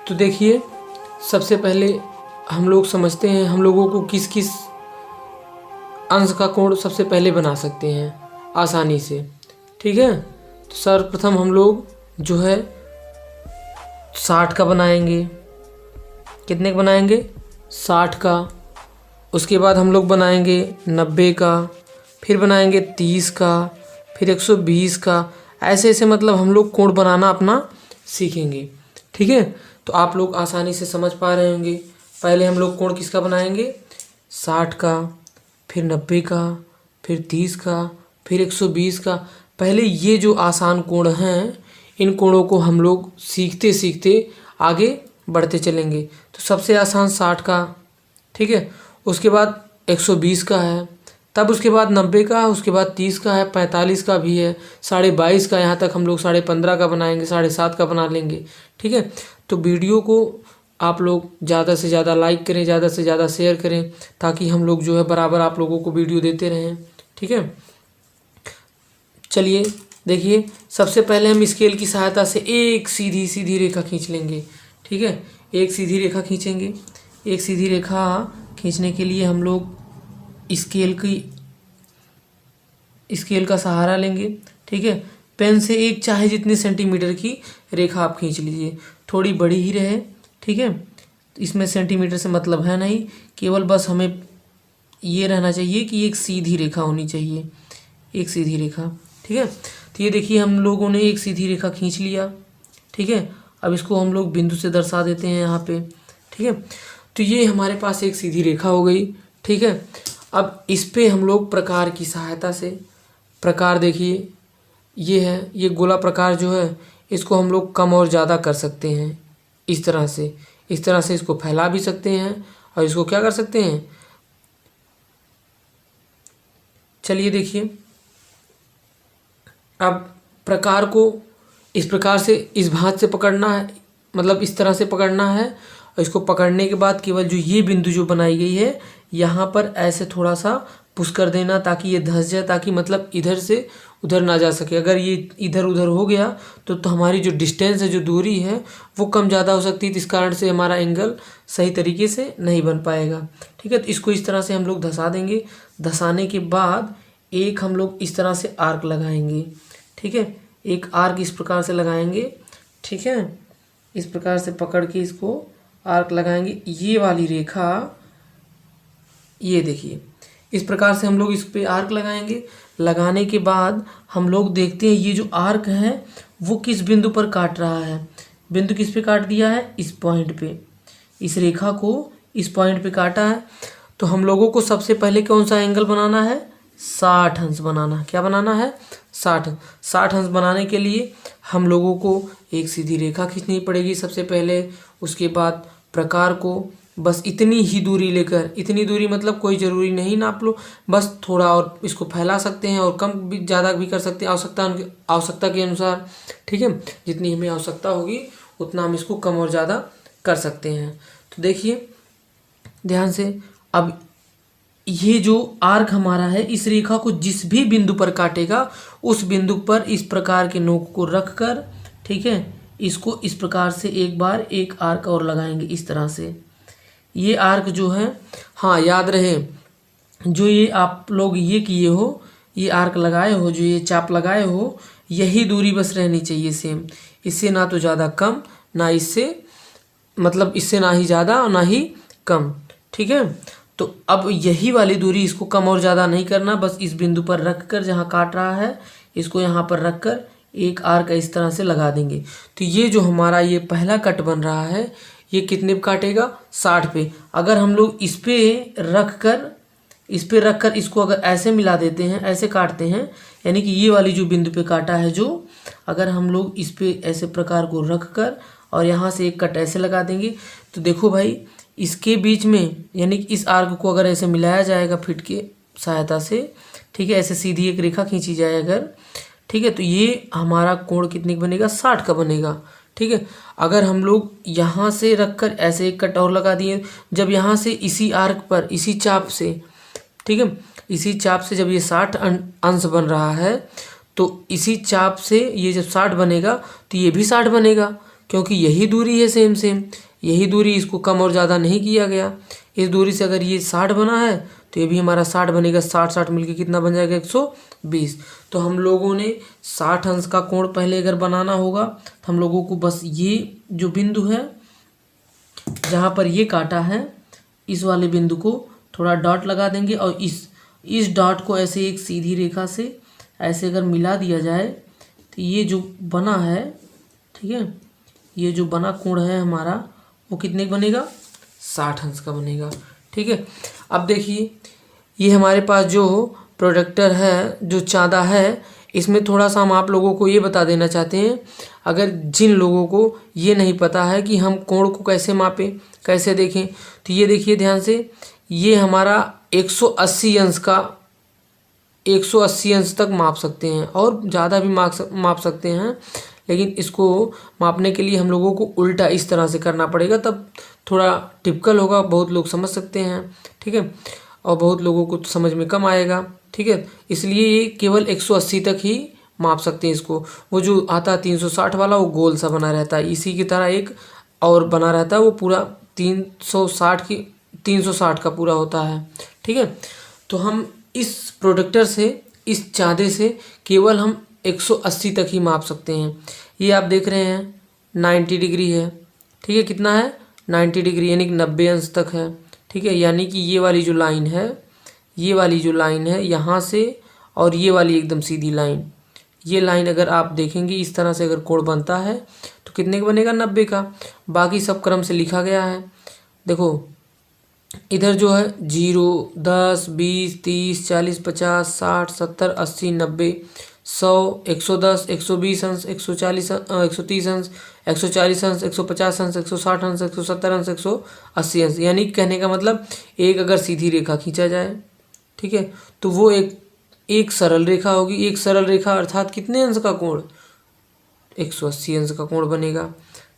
तो देखिए, सबसे पहले हम लोग समझते हैं हम लोगों को किस किस अंश का कोण सबसे पहले बना सकते हैं आसानी से। ठीक है, तो सर्वप्रथम हम लोग जो है 60 का बनाएंगे। कितने का बनाएंगे? 60 का। उसके बाद हम लोग बनाएंगे 90 का, फिर बनाएंगे 30 का, फिर 120 का। ऐसे ऐसे मतलब हम लोग कोण बनाना अपना सीखेंगे। ठीक है, तो आप लोग आसानी से समझ पा रहे होंगे। पहले हम लोग कोण किसका बनाएंगे? 60 का, फिर 90 का, फिर 30 का, फिर 120 का। पहले ये जो आसान कोण हैं, इन कोणों को हम लोग सीखते सीखते आगे बढ़ते चलेंगे। तो सबसे आसान 60 का, ठीक है, उसके बाद 120 का है, तब उसके बाद 90 का, उसके बाद 30 का है, 45 का भी है, 22.5 का, यहाँ तक हम लोग 15.5 का बनाएंगे, 7.5 का बना लेंगे। ठीक है, तो वीडियो को आप लोग ज़्यादा से ज़्यादा लाइक करें, ज़्यादा से ज़्यादा शेयर करें, ताकि हम लोग जो है बराबर आप लोगों को वीडियो देते रहें। ठीक है, चलिए देखिए, सबसे पहले हम स्केल की सहायता से एक सीधी सीधी रेखा खींच लेंगे। ठीक है, एक सीधी रेखा खींचेंगे। एक सीधी रेखा खींचने के लिए हम लोग स्केल का सहारा लेंगे। ठीक है, पेन से एक चाहे जितने सेंटीमीटर की रेखा आप खींच लीजिए, थोड़ी बड़ी ही रहे। ठीक है, इसमें सेंटीमीटर से मतलब है नहीं, केवल बस हमें ये रहना चाहिए कि एक सीधी रेखा होनी चाहिए, एक सीधी रेखा। ठीक है, तो ये देखिए हम लोगों ने एक सीधी रेखा खींच लिया। ठीक है, अब इसको हम लोग बिंदु से दर्शा देते हैं यहाँ पे। ठीक है, तो ये हमारे पास एक सीधी रेखा हो गई। ठीक है, अब इस पे हम लोग प्रकार की सहायता से, प्रकार देखिए ये है, ये गोला प्रकार जो है इसको हम लोग कम और ज़्यादा कर सकते हैं। इस तरह से इसको फैला भी सकते हैं और इसको क्या कर सकते हैं। चलिए देखिए, अब प्रकार को इस प्रकार से इस भांज से पकड़ना है, मतलब इस तरह से पकड़ना है, और इसको पकड़ने के बाद केवल जो ये बिंदु जो बनाई गई है यहाँ पर ऐसे थोड़ा सा पुश कर देना, ताकि ये धंस जाए, ताकि मतलब इधर से उधर ना जा सके। अगर ये इधर उधर हो गया तो हमारी जो डिस्टेंस है, जो दूरी है, वो कम ज़्यादा हो सकती है, तो इस कारण से हमारा एंगल सही तरीके से नहीं बन पाएगा। ठीक है, तो इसको इस तरह से हम लोग धंसा देंगे। धंसाने के बाद एक हम लोग इस तरह से आर्क लगाएंगे। ठीक है, एक आर्क इस प्रकार से लगाएंगे। ठीक है, इस प्रकार से पकड़ के इसको आर्क लगाएंगे। ये वाली रेखा, ये देखिए, इस प्रकार से हम लोग इस पे आर्क लगाएंगे। लगाने के बाद हम लोग देखते हैं ये जो आर्क है वो किस बिंदु पर काट रहा है। बिंदु किस पे काट दिया है? इस पॉइंट पे, इस रेखा को इस पॉइंट पे काटा है। तो हम लोगों को सबसे पहले कौन सा एंगल बनाना है? 60 अंश बनाना। क्या बनाना है? 60 अंश बनाने के लिए हम लोगों को एक सीधी रेखा खींचनी पड़ेगी सबसे पहले। उसके बाद प्रकार को बस इतनी ही दूरी लेकर, इतनी दूरी मतलब कोई ज़रूरी नहीं नाप लो, बस थोड़ा और इसको फैला सकते हैं और कम भी ज़्यादा भी कर सकते हैं आवश्यकता के अनुसार। ठीक है, जितनी हमें आवश्यकता होगी उतना हम इसको कम और ज़्यादा कर सकते हैं। तो देखिए ध्यान से, अब ये जो आर्क हमारा है, इस रेखा को जिस भी बिंदु पर काटेगा उस बिंदु पर इस प्रकार के नोक को रख कर, ठीक है, इसको इस प्रकार से एक बार एक आर्क और लगाएंगे इस तरह से। ये आर्क जो है, हाँ याद रहे, जो ये आप लोग ये किए हो, ये आर्क लगाए हो, जो ये चाप लगाए हो, यही दूरी बस रहनी चाहिए सेम। इससे ना तो ज़्यादा कम, ना इससे मतलब इससे ना ही ज़्यादा और ना ही कम। ठीक है, तो अब यही वाली दूरी, इसको कम और ज़्यादा नहीं करना, बस इस बिंदु पर रख कर, जहाँ काट रहा है इसको यहाँ पर रख कर एक आर्क इस तरह से लगा देंगे। तो ये जो हमारा ये पहला कट बन रहा है, ये कितने पे काटेगा? 60 पे। अगर हम लोग इस पे रख कर इसको अगर ऐसे मिला देते हैं, ऐसे काटते हैं, यानी कि ये वाली जो बिंदु पे काटा है, जो अगर हम लोग इस पे ऐसे प्रकार को रख कर और यहाँ से एक कट ऐसे लगा देंगे, तो देखो भाई इसके बीच में, यानी कि इस आर्क को अगर ऐसे मिलाया जाएगा फिट के सहायता से, ठीक है, ऐसे सीधी एक रेखा खींची जाए अगर, ठीक है, तो ये हमारा कोण कितने का बनेगा? 60 का बनेगा। ठीक है, अगर हम लोग यहाँ से रखकर ऐसे एक कट और लगा दिए, जब यहाँ से इसी आर्क पर, इसी चाप से, ठीक है, इसी चाप से जब ये 60 अंश बन रहा है, तो इसी चाप से ये जब 60 बनेगा तो ये भी 60 बनेगा। क्योंकि यही दूरी है सेम सेम, यही दूरी, इसको कम और ज़्यादा नहीं किया गया। इस दूरी से अगर ये 60 बना है तो ये भी हमारा 60 बनेगा। 60 60 मिलके कितना बन जाएगा? 120। तो हम लोगों ने 60 अंश का कोण पहले अगर बनाना होगा तो हम लोगों को बस ये जो बिंदु है जहाँ पर ये काटा है, इस वाले बिंदु को थोड़ा डॉट लगा देंगे और इस डॉट को ऐसे एक सीधी रेखा से ऐसे अगर मिला दिया जाए तो ये जो बना है, ठीक है, ये जो बना कोण है हमारा वो कितने का बनेगा? 60 अंश का बनेगा। ठीक है, अब देखिए ये हमारे पास जो प्रोडक्टर है, जो चाँदा है, इसमें थोड़ा सा हम आप लोगों को ये बता देना चाहते हैं। अगर जिन लोगों को ये नहीं पता है कि हम कोण को कैसे मापें, कैसे देखें, तो ये देखिए ध्यान से, ये हमारा 180 अंश का 180 अंश तक माप सकते हैं और ज़्यादा भी माप सकते हैं। लेकिन इसको मापने के लिए हम लोगों को उल्टा इस तरह से करना पड़ेगा, तब थोड़ा टिपिकल होगा, बहुत लोग समझ सकते हैं। ठीक है, और बहुत लोगों को समझ में कम आएगा। ठीक है, इसलिए ये केवल 180 तक ही माप सकते हैं इसको। वो जो आता है 360 वाला, वो गोल सा बना रहता है, इसी की तरह एक और बना रहता है, वो पूरा 360 का पूरा होता है। ठीक है, तो हम इस प्रोडक्टर से, इस चाँदे से केवल हम 180 तक ही माप सकते हैं। ये आप देख रहे हैं 90 डिग्री है। ठीक है, कितना है? 90 डिग्री, यानी कि 90 अंश तक है। ठीक है, यानी कि ये वाली जो लाइन है, ये वाली जो लाइन है यहाँ से, और ये वाली एकदम सीधी लाइन, ये लाइन अगर आप देखेंगे इस तरह से अगर कोण बनता है तो कितने का बनेगा? 90 का। बाकी सब क्रम से लिखा गया है। देखो इधर जो है 0, 10, 20, 30, 40, 50, 60, 70, 80, 90, 100, 110, 120 अंश, 140, 130 अंश, 140 अंश, 150 अंश, 160 अंश, 170 अंश, 180 अंश। यानी कहने का मतलब एक अगर सीधी रेखा खींचा जाए, ठीक है, तो वो एक सरल रेखा होगी। एक सरल रेखा अर्थात कितने अंश का कोण? 180 अंश का कोण बनेगा।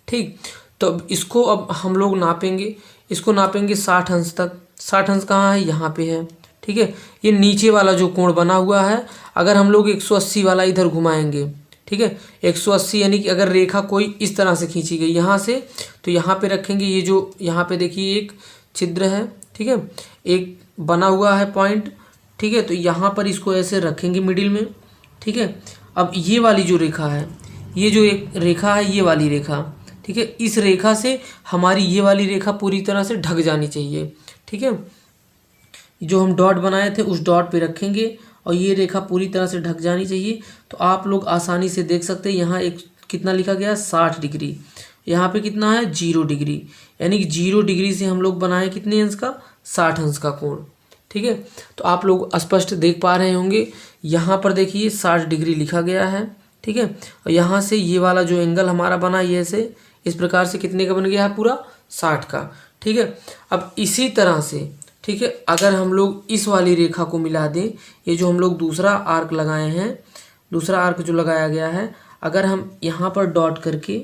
ठीक, तो इसको अब हम लोग नापेंगे, इसको नापेंगे 60 अंश तक। 60 अंश कहाँ है? यहाँ पे है। ठीक है, ये नीचे वाला जो कोण बना हुआ है, अगर हम लोग 180 वाला इधर घुमाएंगे, ठीक है, 180 यानी कि अगर रेखा कोई इस तरह से खींची गई यहाँ से, तो यहाँ पे रखेंगे। ये जो यहाँ पे देखिए एक छिद्र है, ठीक है, एक बना हुआ है पॉइंट। ठीक है, तो यहाँ पर इसको ऐसे रखेंगे मिडिल में। ठीक है, अब ये वाली जो रेखा है, ये जो एक रेखा है, ये वाली रेखा, ठीक है, इस रेखा से हमारी ये वाली रेखा पूरी तरह से ढक जानी चाहिए। ठीक है, जो हम डॉट बनाए थे उस डॉट पे रखेंगे और ये रेखा पूरी तरह से ढक जानी चाहिए। तो आप लोग आसानी से देख सकते हैं यहाँ एक कितना लिखा गया है? 60 डिग्री। यहाँ पे कितना है? 0 डिग्री। यानी कि 0 डिग्री से हम लोग बनाए कितने अंश का? 60 अंश का कोण। ठीक है, तो आप लोग स्पष्ट देख पा रहे होंगे। यहाँ पर देखिए 60 डिग्री लिखा गया है। ठीक है, और यहाँ से ये वाला जो एंगल हमारा बना, ये से इस प्रकार से कितने का बन गया है? पूरा 60 का। ठीक है, अब इसी तरह से, ठीक है, अगर हम लोग इस वाली रेखा को मिला दें, ये जो हम लोग दूसरा आर्क लगाए हैं, दूसरा आर्क जो लगाया गया है, अगर हम यहाँ पर डॉट करके,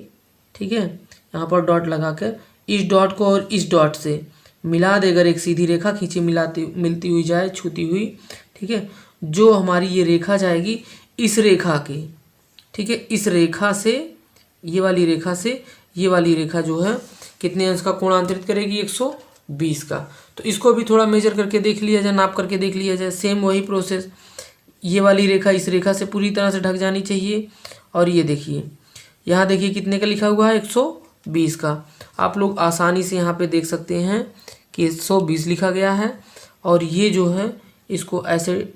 ठीक है, यहाँ पर डॉट लगाकर इस डॉट को और इस डॉट से मिला दे, अगर एक सीधी रेखा खींची मिलती हुई जाए, छूती हुई, ठीक है, जो हमारी ये रेखा जाएगी इस रेखा के, ठीक है, इस रेखा से, ये वाली रेखा से ये वाली रेखा जो है कितने अंश का कोणांतरित करेगी? 120 का। तो इसको भी थोड़ा मेजर करके देख लिया जाए, नाप करके देख लिया जाए। सेम वही प्रोसेस, ये वाली रेखा इस रेखा से पूरी तरह से ढक जानी चाहिए। और ये देखिए, यहाँ देखिए कितने का लिखा हुआ है? 120 का। आप लोग आसानी से यहाँ पे देख सकते हैं कि 120 लिखा गया है। और ये जो है इसको ऐसे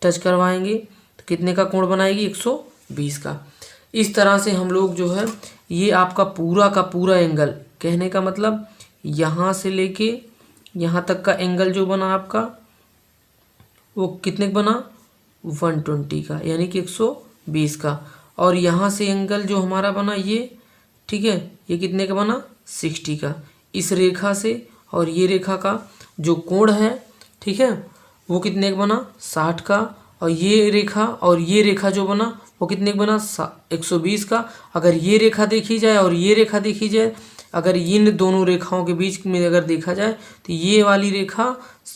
टच करवाएंगे तो कितने का कोण बनाएगी? 120 का। इस तरह से हम लोग जो है, ये आपका पूरा का पूरा एंगल, कहने का मतलब यहाँ से लेके यहाँ तक का एंगल जो बना आपका, वो कितने का बना? 120 का, यानी कि 120 का। और यहाँ से एंगल जो हमारा बना ये, ठीक है, ये कितने का बना? 60 का। इस रेखा से और ये रेखा का जो कोण है, ठीक है, वो कितने का बना? 60 का। और ये रेखा जो बना वो कितने का बना? 120 का। अगर ये रेखा देखी जाए और ये रेखा देखी जाए, अगर इन दोनों रेखाओं के बीच में अगर देखा जाए तो ये वाली रेखा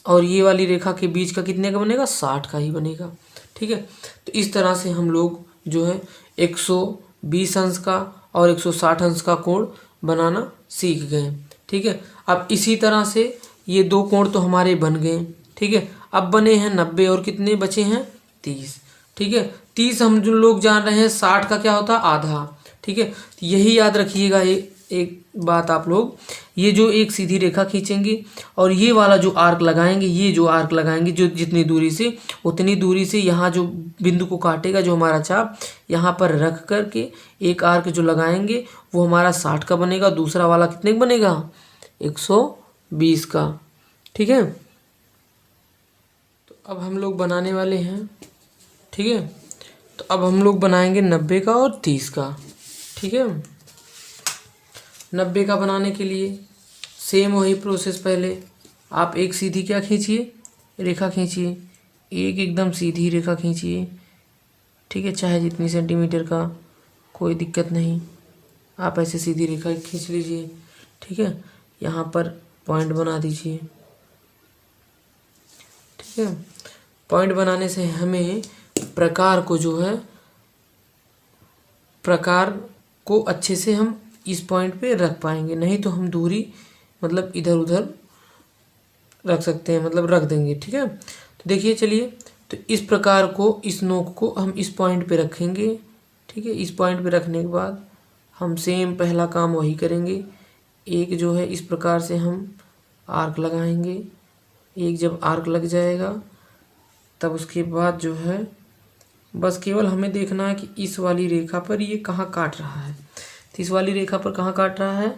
और ये वाली रेखा के बीच का कितने का बनेगा? 60 का ही बनेगा। ठीक है, तो इस तरह से हम लोग जो है 120 अंश का और 160 अंश का कोण बनाना सीख गए। ठीक है, अब इसी तरह से ये दो कोण तो हमारे बन गए। ठीक है, अब बने हैं 90 और कितने बचे हैं 30। ठीक है, 30 हम जो लोग जान रहे हैं 60 का क्या होता है आधा। ठीक है, तो यही याद रखिएगा एक बात आप लोग, ये जो एक सीधी रेखा खींचेंगे और ये वाला जो आर्क लगाएंगे, ये जो आर्क लगाएंगे जो जितनी दूरी से उतनी दूरी से यहाँ जो बिंदु को काटेगा जो हमारा चाप, यहाँ पर रख करके एक आर्क जो लगाएंगे वो हमारा 60 का बनेगा, दूसरा वाला कितने का बनेगा 120 का। ठीक है, तो अब हम लोग बनाने वाले हैं। ठीक है, तो अब हम लोग बनाएंगे 90 का और 30 का। ठीक है, 90 का बनाने के लिए सेम वही प्रोसेस, पहले आप एक सीधी क्या खींचिए रेखा खींचिए, एक एकदम सीधी रेखा खींचिए। ठीक है, चाहे जितनी सेंटीमीटर का कोई दिक्कत नहीं, आप ऐसे सीधी रेखा खींच लीजिए। ठीक है, यहाँ पर पॉइंट बना दीजिए। ठीक है, पॉइंट बनाने से हमें प्रकार को जो है प्रकार को अच्छे से हम इस पॉइंट पे रख पाएंगे, नहीं तो हम दूरी मतलब इधर उधर रख सकते हैं, मतलब रख देंगे। ठीक है, तो देखिए चलिए, तो इस प्रकार को इस नोक को हम इस पॉइंट पे रखेंगे। ठीक है, इस पॉइंट पे रखने के बाद हम सेम पहला काम वही करेंगे, एक जो है इस प्रकार से हम आर्क लगाएंगे। एक जब आर्क लग जाएगा तब उसके बाद जो है बस केवल हमें देखना है कि इस वाली रेखा पर ये कहाँ काट रहा है। तो इस वाली रेखा पर कहाँ काट रहा है,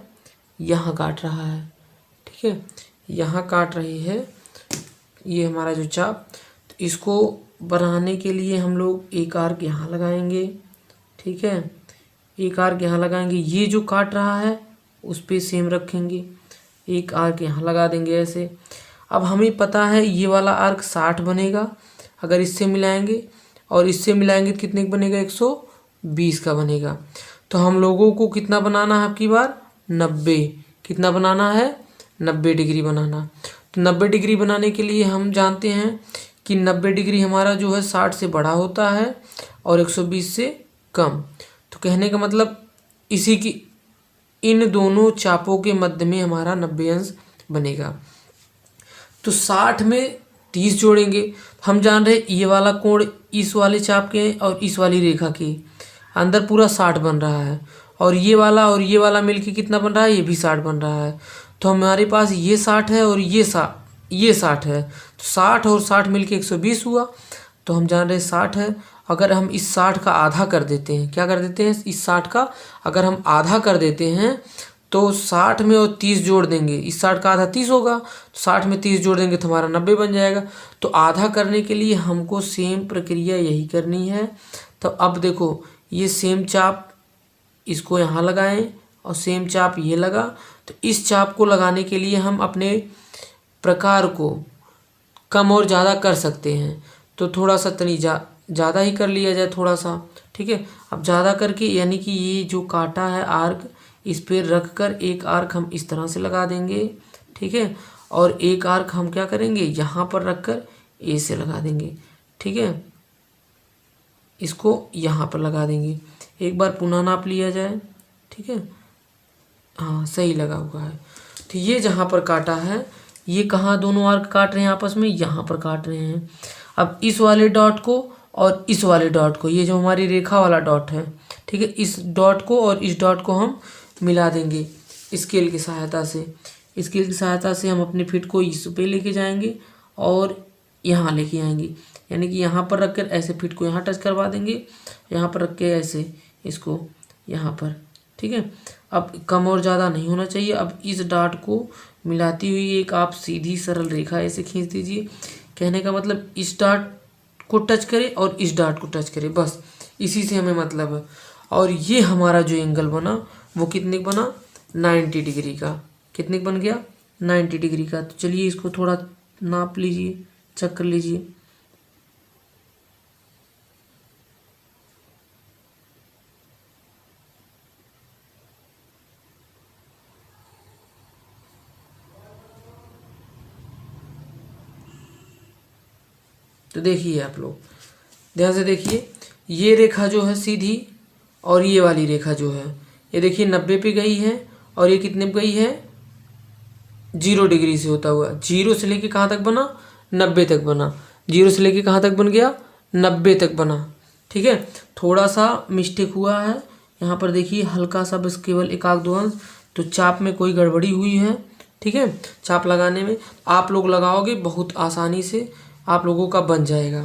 यहाँ काट रहा है। ठीक है, यहाँ काट रही है ये हमारा जो चाप। तो इसको बनाने के लिए हम लोग एक आर्क यहाँ लगाएंगे। ठीक है, एक आर्क यहाँ लगाएंगे, ये जो काट रहा है उस पर सेम रखेंगे, एक आर्क यहाँ लगा देंगे ऐसे। अब हमें पता है ये वाला आर्क 60 बनेगा, अगर इससे मिलाएंगे और इससे मिलाएंगे तो कितने का बनेगा 120 का बनेगा। तो हम लोगों को कितना बनाना है आपकी बार 90, कितना बनाना है 90 डिग्री बनाना। तो 90 डिग्री बनाने के लिए हम जानते हैं कि 90 डिग्री हमारा जो है 60 से बड़ा होता है और 120 से कम। तो कहने का मतलब इसी की इन दोनों चापों के मध्य में हमारा 90 अंश बनेगा। तो 60 में 30 जोड़ेंगे, हम जान रहे ये वाला कोण इस वाले चाप के और इस वाली रेखा के अंदर पूरा 60 बन रहा है, और ये वाला मिलके कितना बन रहा है, ये भी 60 बन रहा है। तो हमारे पास ये 60 है और ये 60 है, तो 60 और 60 मिलके 120 हुआ। तो हम जान रहे 60 है, अगर हम इस 60 का आधा कर देते हैं, क्या कर देते हैं इस 60 का अगर हम आधा कर देते हैं तो 60 में और 30 जोड़ देंगे, इस 60 का आधा 30 होगा, तो 60 में 30 जोड़ देंगे तो हमारा 90 बन जाएगा। तो आधा करने के लिए हमको सेम प्रक्रिया यही करनी है। तो अब देखो ये सेम चाप इसको यहाँ लगाएं और सेम चाप ये लगा, तो इस चाप को लगाने के लिए हम अपने प्रकार को कम और ज़्यादा कर सकते हैं। तो थोड़ा सा तनी ज़्यादा ही कर लिया जाए थोड़ा सा। ठीक है, अब ज़्यादा करके यानी कि ये जो काटा है आर्क इस पर रख कर एक आर्क हम इस तरह से लगा देंगे। ठीक है, और एक आर्क हम क्या करेंगे यहाँ पर रख कर ए से लगा देंगे। ठीक है, इसको यहाँ पर लगा देंगे, एक बार पुनः नाप लिया जाए। ठीक है, हाँ सही लगा हुआ है। तो ये जहाँ पर काटा है ये कहाँ दोनों आर्क काट रहे हैं आपस में, यहाँ पर काट रहे हैं। अब इस वाले डॉट को और इस वाले डॉट को, ये जो हमारी रेखा वाला डॉट है, ठीक है, इस डॉट को और इस डॉट को हम मिला देंगे स्केल की सहायता से। स्केल की सहायता से हम अपने फिट को इस पे लेके जाएंगे और यहाँ लेके आएंगे, यानी कि यहाँ पर रख कर ऐसे फिट को यहाँ टच करवा देंगे, यहाँ पर रख के ऐसे इसको यहाँ पर। ठीक है, अब कम और ज़्यादा नहीं होना चाहिए। अब इस डॉट को मिलाती हुई एक आप सीधी सरल रेखा ऐसे खींच दीजिए। कहने का मतलब इस डॉट को टच करे और इस डॉट को टच करे, बस इसी से हमें मतलब है। और ये हमारा जो एंगल बना वो कितने का बना 90 डिग्री का। कितने का बन गया 90 डिग्री का। तो चलिए इसको थोड़ा नाप लीजिए, चेक कर लीजिए। तो देखिए आप लोग ध्यान से देखिए, ये रेखा जो है सीधी और ये वाली रेखा जो है ये देखिए 90 पे गई है और ये कितने पे गई है 0 डिग्री से होता हुआ। 0 से लेके कहाँ तक बना 90 तक बना। 0 से लेके कहाँ तक बन गया 90 तक बना। ठीक है, थोड़ा सा मिस्टेक हुआ है यहाँ पर देखिए, हल्का सा बस केवल 1-2 अंश, तो चाप में कोई गड़बड़ी हुई है। ठीक है, चाप लगाने में आप लोग लगाओगे बहुत आसानी से आप लोगों का बन जाएगा।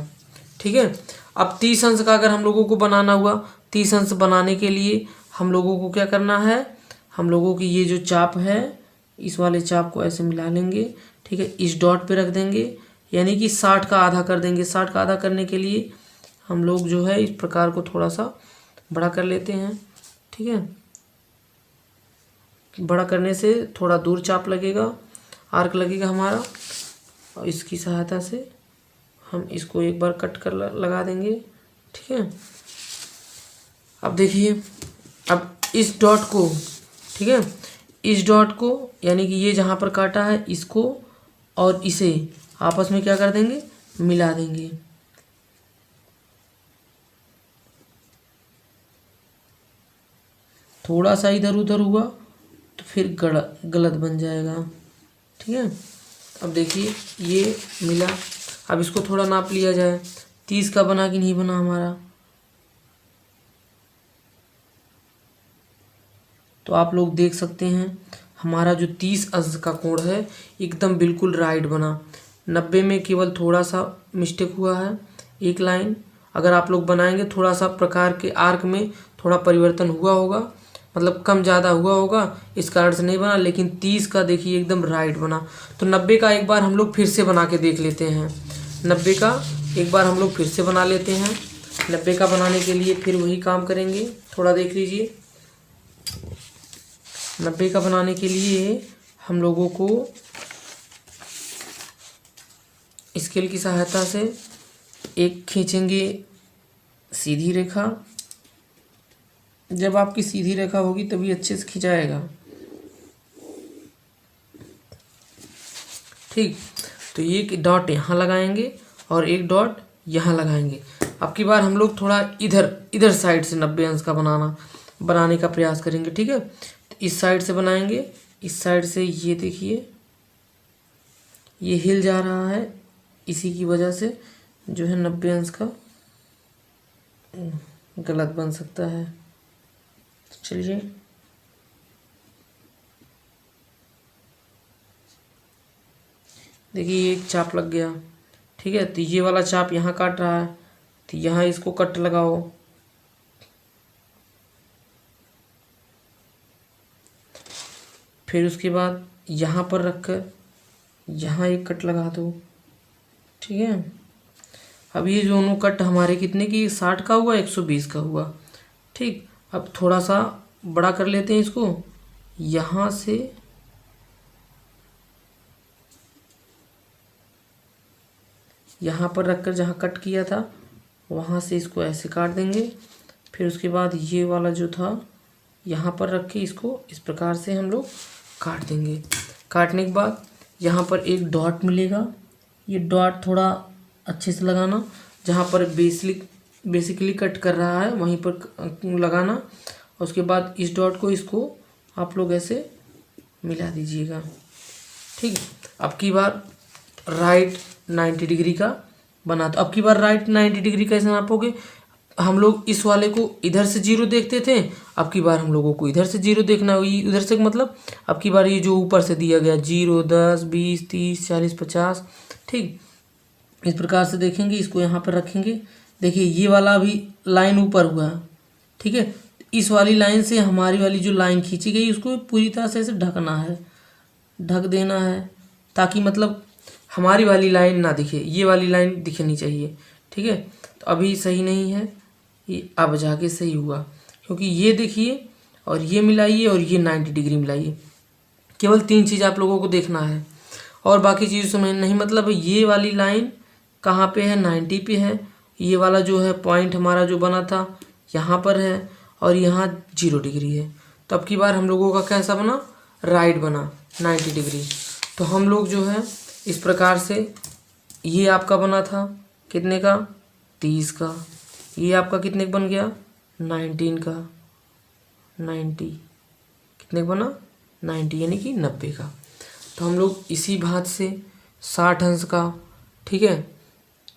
ठीक है, अब 30 अंश का अगर हम लोगों को बनाना हुआ, 30 अंश बनाने के लिए हम लोगों को क्या करना है, हम लोगों की ये जो चाप है इस वाले चाप को ऐसे मिला लेंगे। ठीक है, इस डॉट पे रख देंगे, यानी कि 60 का आधा कर देंगे। 60 का आधा करने के लिए हम लोग जो है इस प्रकार को थोड़ा सा बड़ा कर लेते हैं। ठीक है, बड़ा करने से थोड़ा दूर चाप लगेगा, आर्क लगेगा हमारा, और इसकी सहायता से हम इसको एक बार कट कर लगा देंगे। ठीक है, अब देखिए, अब इस डॉट को, ठीक है, इस डॉट को यानी कि ये जहाँ पर काटा है इसको और इसे आपस में क्या कर देंगे, मिला देंगे। थोड़ा सा इधर उधर हुआ तो फिर गलत बन जाएगा। ठीक है, अब देखिए ये मिला। अब इसको थोड़ा नाप लिया जाए, 30 का बना कि नहीं बना हमारा। तो आप लोग देख सकते हैं हमारा जो 30 अंश का कोण है एकदम बिल्कुल राइट बना। 90 में केवल थोड़ा सा मिस्टेक हुआ है, एक लाइन अगर आप लोग बनाएंगे थोड़ा सा प्रकार के आर्क में थोड़ा परिवर्तन हुआ होगा, मतलब कम ज़्यादा हुआ होगा, इस कारण से नहीं बना। लेकिन 30 का देखिए एकदम राइट बना। तो 90 का एक बार हम लोग फिर से बना के देख लेते हैं। 90 का एक बार हम लोग फिर से बना लेते हैं। 90 का बनाने के लिए फिर वही काम करेंगे, थोड़ा देख लीजिए। 90 का बनाने के लिए हम लोगों को स्केल की सहायता से एक खींचेंगे सीधी रेखा। जब आपकी सीधी रेखा होगी तभी अच्छे से खिंचाएगा। ठीक, तो ये डॉट यहाँ लगाएंगे और एक डॉट यहाँ लगाएंगे। अब की बार हम लोग थोड़ा इधर साइड से 90 अंश का बनाने का प्रयास करेंगे। ठीक है, तो इस साइड से बनाएंगे, इस साइड से ये देखिए ये हिल जा रहा है, इसी की वजह से जो है 90 अंश का गलत बन सकता है। चलिए, देखिए एक चाप लग गया। ठीक है, तो ये वाला चाप यहाँ काट रहा है, तो यहाँ इसको कट लगाओ। फिर उसके बाद यहाँ पर रखकर यहाँ एक कट लगा दो। ठीक है, अब ये दोनों कट हमारे कितने की, 60 का हुआ, 120 का हुआ। ठीक, अब थोड़ा सा बड़ा कर लेते हैं इसको, यहाँ से यहाँ पर रखकर जहाँ कट किया था वहाँ से इसको ऐसे काट देंगे। फिर उसके बाद ये वाला जो था यहाँ पर रख के इसको इस प्रकार से हम लोग काट देंगे। काटने के बाद यहाँ पर एक डॉट मिलेगा, ये डॉट थोड़ा अच्छे से लगाना, जहाँ पर बेसिकली कट कर रहा है वहीं पर लगाना। और उसके बाद इस डॉट को इसको आप लोग ऐसे मिला दीजिएगा। ठीक, अब की बार राइट 90 डिग्री का बना। तो अब की बार राइट 90 डिग्री कैसे नापोगे, हम लोग इस वाले को इधर से 0 देखते थे, अब की बार हम लोगों को इधर से 0 देखना हुई। उधर से मतलब अब की बार ये जो ऊपर से दिया गया 0, 10, 20, 30, 40, 50, ठीक इस प्रकार से देखेंगे। इसको यहाँ पर रखेंगे। देखिए ये वाला भी लाइन ऊपर हुआ, ठीक है, इस वाली लाइन से हमारी वाली जो लाइन खींची गई उसको पूरी तरह से ऐसे ढकना है, ढक देना है, ताकि मतलब हमारी वाली लाइन ना दिखे, ये वाली लाइन दिखनी चाहिए। ठीक है, तो अभी सही नहीं है ये, अब जाके सही हुआ, क्योंकि ये देखिए और ये मिलाइए और ये 90 डिग्री मिलाइए। केवल 3 चीज़ आप लोगों को देखना है और बाकी चीज़ समझ नहीं। मतलब ये वाली लाइन कहाँ पे है, 90 पे है। ये वाला जो है पॉइंट हमारा जो बना था यहाँ पर है और यहाँ 0 डिग्री है। तो अब की बार हम लोगों का कैसा बना, राइट बना 90 डिग्री। तो हम लोग जो है इस प्रकार से, ये आपका बना था कितने का, 30 का, ये आपका कितने का बन गया, 19 का। 90, कितने का बना 90 यानी कि 90 का। तो हम लोग इसी भांति से 60 अंश का, ठीक है,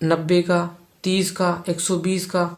90 का, 30 का, 120 का